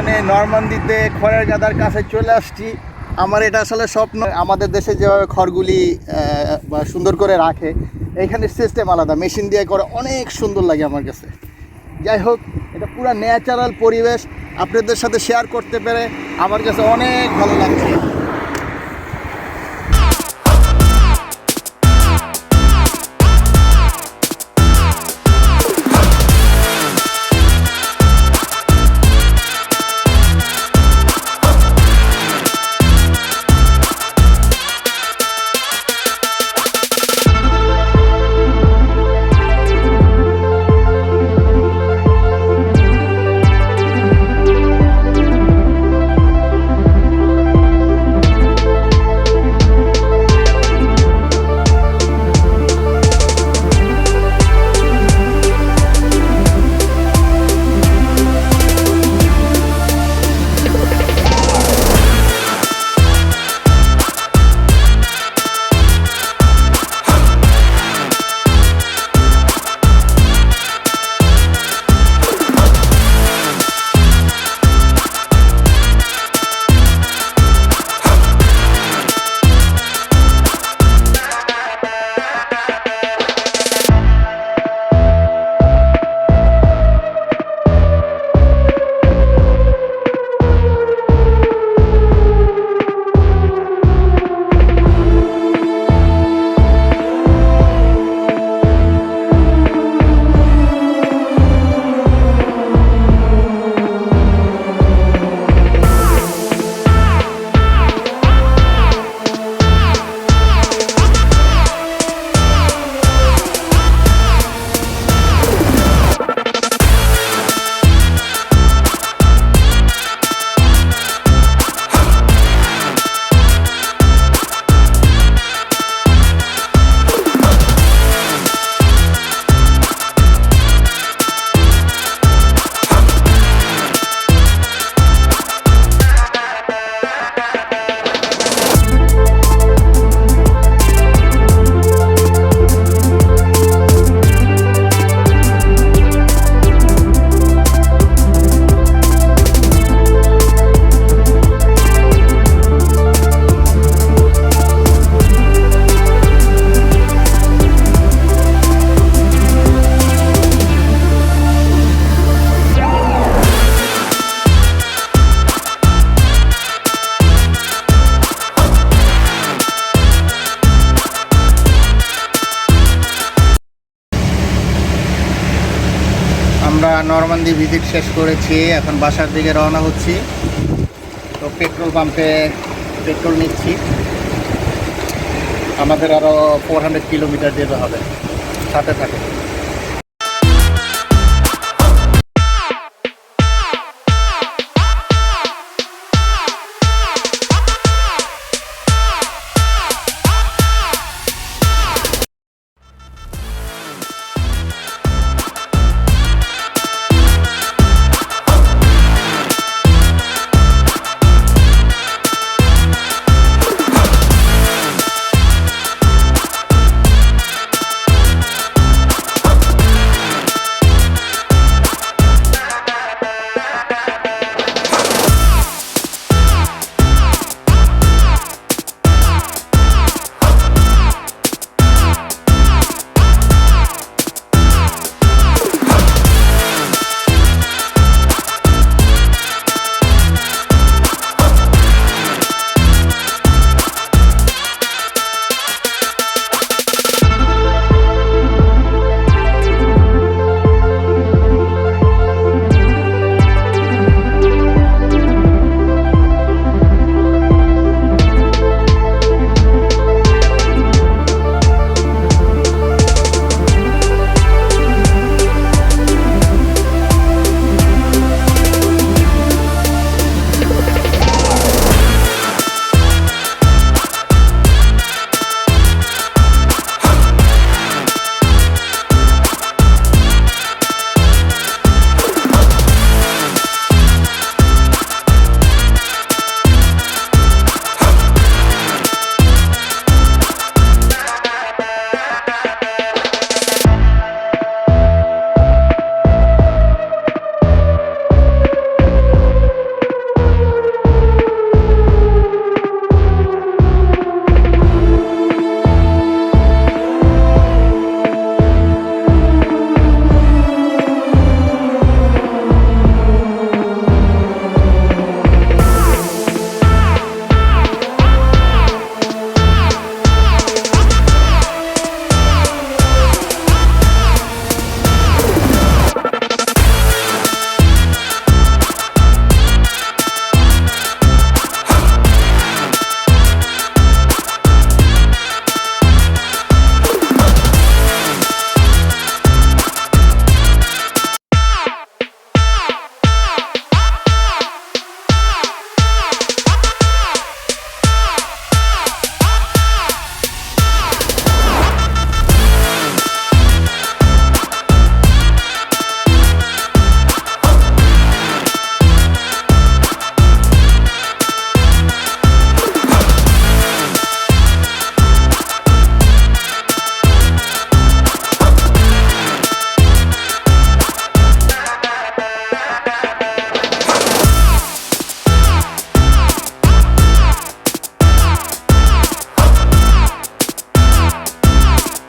এখানে নরমান্দিতে খড়ের গাদার কাছে চলে আসছি। আমার এটা আসলে স্বপ্ন। আমাদের দেশে যেভাবে খড়গুলি সুন্দর করে রাখে, এখানে সিস্টেম আলাদা, মেশিন দিয়ে করে, অনেক সুন্দর লাগে আমার কাছে। যাই হোক, এটা পুরো ন্যাচারাল পরিবেশ আপনাদের সাথে শেয়ার করতে পেরে আমার কাছে অনেক ভালো লাগছে। আমরা নরমান্দি ভিজিট শেষ করেছি, এখন বাসার দিকে রওনা হচ্ছি। তো পেট্রোল পাম্পে পেট্রোল নিচ্ছি। আমাদের আরও 400 কিলোমিটার যেতে হবে, সাথে থাকে।